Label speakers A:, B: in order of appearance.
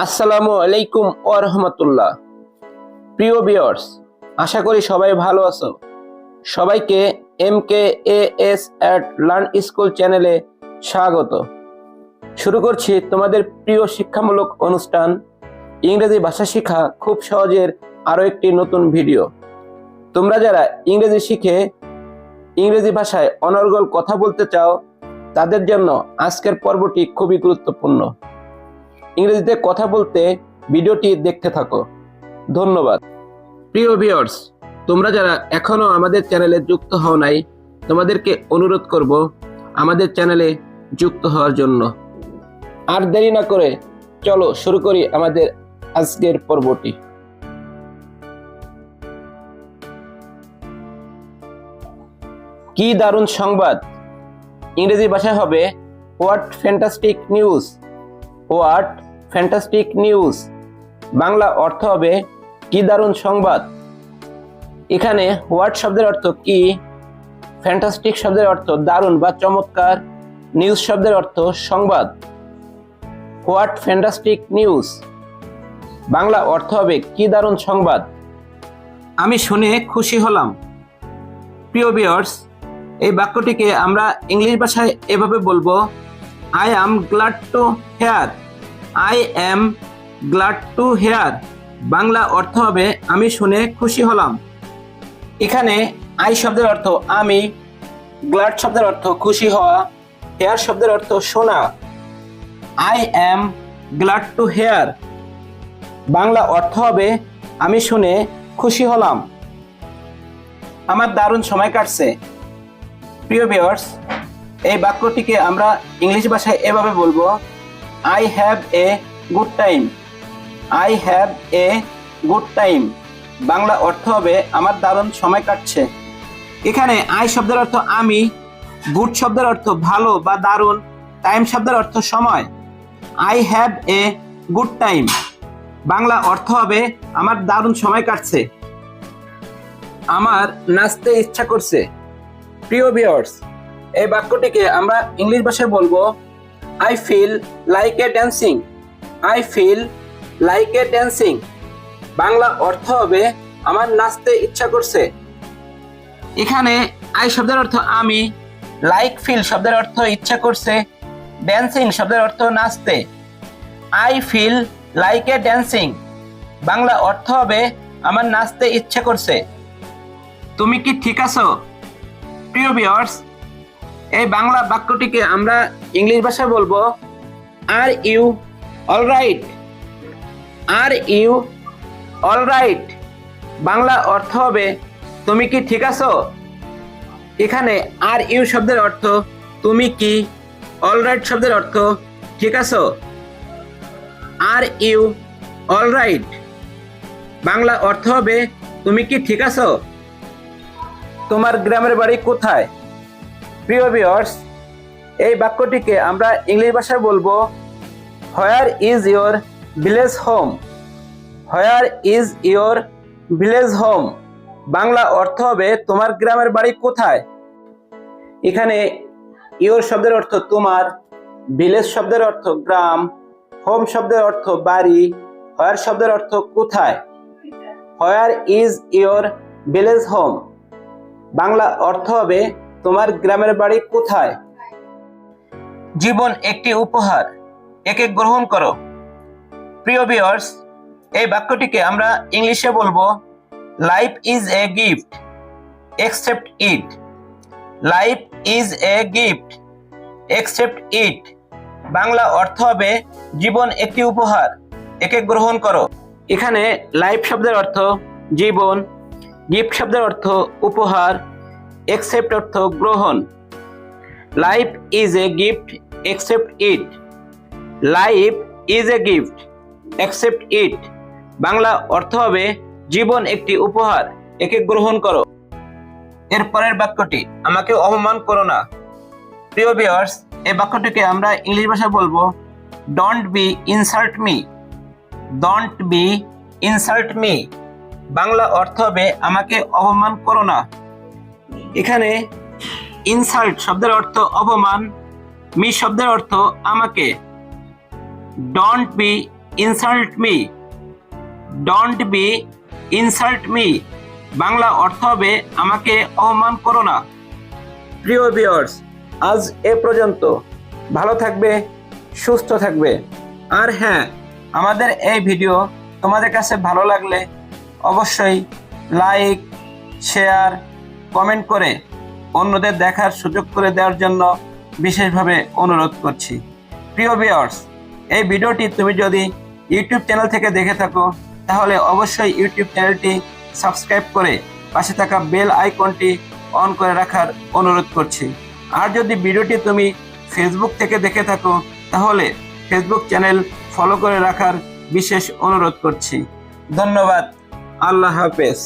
A: আসসালামু আলাইকুম ওয়া রাহমাতুল্লাহ। প্রিয় ভিউয়ার্স, আশা করি সবাই ভালো আছো। সবাইকে MKAS at লার্ন স্কুল চ্যানেলে স্বাগত। শুরু করছি তোমাদের প্রিয় শিক্ষামূলক অনুষ্ঠান ইংরেজি ভাষা শেখা খুব সহজের আরো একটি নতুন ভিডিও। তোমরা যারা ইংরেজি শিখে ইংরেজি ভাষায় অনর্গল কথা বলতে চাও, তাদের জন্য আজকের পর্বটি খুবই গুরুত্বপূর্ণ। ইংরেজিতে কথা বলতে ভিডিওটি দেখতে থাকো। ধন্যবাদ। প্রিয় ভিউয়ার্স, তোমরা যারা এখনো আমাদের চ্যানেলে যুক্ত হও নাই, তোমাদেরকে অনুরোধ করব আমাদের চ্যানেলে যুক্ত হওয়ার জন্য। আর দেরি না করে চলো শুরু করি আমাদের আজকের পর্বটি। কি দারুণ সংবাদ! ইংরেজি ভাষায় হবে what fantastic news. What fantastic news. Bangla অর্থ হবে কি দারুণ সংবাদ। এখানে হোয়াট শব্দের অর্থ কি, ফ্যান্টাস্টিক শব্দের অর্থ দারুণ বা চমৎকার, নিউজ শব্দের অর্থ সংবাদ। What fantastic news. বাংলা অর্থ হবে কি দারুণ সংবাদ। আমি শুনে খুশি হলাম। প্রিয় ভিউয়ার্স, এই বাক্যটিকে আমরা ইংলিশ ভাষায় এভাবে বলবো, I am glad to hear. I am glad to hear. Bangla অর্থ হবে আমি শুনে খুশি হলাম। এখানে আই শব্দের অর্থ আমি, গ্ল্যাড শব্দের অর্থ খুশি হওয়া, হেয়ার শব্দের অর্থ শোনা। I am glad to hear. Bangla অর্থ হবে আমি শুনে খুশি হলাম। আমার দারুণ সময় কাটছে। প্রিয় ভিউয়ার্স, এই বাক্যটিকে আমরা ইংলিশ ভাষায় এভাবে বলবো, I have a good time. I have a good time. Bangla অর্থ হবে আমার দারুণ সময় কাটছে। এখানে আই শব্দের অর্থ আমি, গুড শব্দের অর্থ ভালো বা দারুণ, টাইম শব্দের অর্থ সময়। I have a good time. Bangla অর্থ হবে আমার দারুণ সময় কাটছে। আমার নাচতে ইচ্ছা করছে। প্রিয় ভিউয়ার্স, এই বাক্যটিকে আমরা ইংলিশ ভাষায় বলবো, I feel like a dancing. I feel like a dancing. Bangla অর্থ হবে আমার নাচতে ইচ্ছা করছে। এখানে আই শব্দের অর্থ আমি, লাইক ফিল শব্দের অর্থ ইচ্ছা করছে, ড্যান্সিং শব্দের অর্থ নাচতে। I feel like a dancing. Bangla অর্থ হবে আমার নাচতে ইচ্ছা করছে। তুমি কি ঠিক আছো? প্রিয় ভিউয়ার্স, এই বাংলা বাক্যটিকে আমরা ইংলিশ ভাষায় বলবো, are you alright. Are you alright. Bangla অর্থ হবে তুমি কি ঠিক আছো। এখানে আর ইউ শব্দের অর্থ তুমি কি, অলরাইট শব্দের অর্থ ঠিক আছো। আর ইউ অলরাইট। বাংলা অর্থ হবে তুমি কি ঠিক আছো। তোমার গ্রামের বাড়ি কোথায়? প্রিয় ভিউয়ার্স, এই বাক্যটিকে আমরা ইংলিশ ভাষায় বলবো, where is your village home. Where is your village home. Bangla অর্থ হবে তোমার গ্রামের বাড়ি কোথায়। এখানে ইয়োর শব্দের অর্থ তোমার, ভিলেজ শব্দের অর্থ গ্রাম, হোম শব্দের অর্থ বাড়ি, হোয়ার শব্দের অর্থ কোথায়। Where is your village home. Bangla অর্থ হবে তোমার গ্রামের বাড়ি কোথায়। জীবন একটি উপহার, একে গ্রহণ করো। প্রিয় ভিউয়ার্স, এই বাক্যটিকে আমরা ইংলিশে বলবো, life is a gift, accept it. Life is a gift, accept it. Bangla অর্থ হবে জীবন একটি উপহার, একে গ্রহণ করো। এখানে লাইফ শব্দের অর্থ জীবন, গিফট শব্দের অর্থ উপহার, অ্যাকসেপ্ট অর্থ গ্রহণ। Life is a gift, accept it. Life is a gift, accept it. Bangla অর্থ হবে জীবন একটি উপহার, একে গ্রহণ করো। এর পরের বাক্যটি, আমাকে অপমান করো না। প্রিয় ভিউয়ার্স, এই বাক্যটিকে আমরা ইংলিশ ভাষায় বলবো, don't be insult me. Don't be insult me. Bangla অর্থ হবে আমাকে অপমান করো না। এখানে ইনসাল্ট শব্দের অর্থ অপমান, মি শব্দের অর্থ আমাকে। Don't be insult me. Don't be insult me Bangla অর্থ হবে আমাকে অপমান করো না। প্রিয় ভিউয়ার্স, আজ এ পর্যন্ত। ভালো থাকবে, সুস্থ থাকবে। আর হ্যাঁ, আমাদের এই ভিডিও তোমাদের কাছে ভালো লাগলে অবশ্যই লাইক, শেয়ার, কমেন্ট করে অন্যদের দেখার সুযোগ করে দেওয়ার জন্য বিশেষভাবে অনুরোধ করছি। প্রিয় ভিউয়ার্স, এই ভিডিওটি তুমি যদি ইউটিউব চ্যানেল থেকে দেখে থাকো তাহলে অবশ্যই ইউটিউব চ্যানেলটি সাবস্ক্রাইব করে পাশে থাকা বেল আইকনটি অন করে রাখার অনুরোধ করছি। আর যদি ভিডিওটি তুমি ফেসবুক থেকে দেখে থাকো তাহলে ফেসবুক চ্যানেল ফলো করে রাখার বিশেষ অনুরোধ করছি। ধন্যবাদ। আল্লাহ হাফেজ।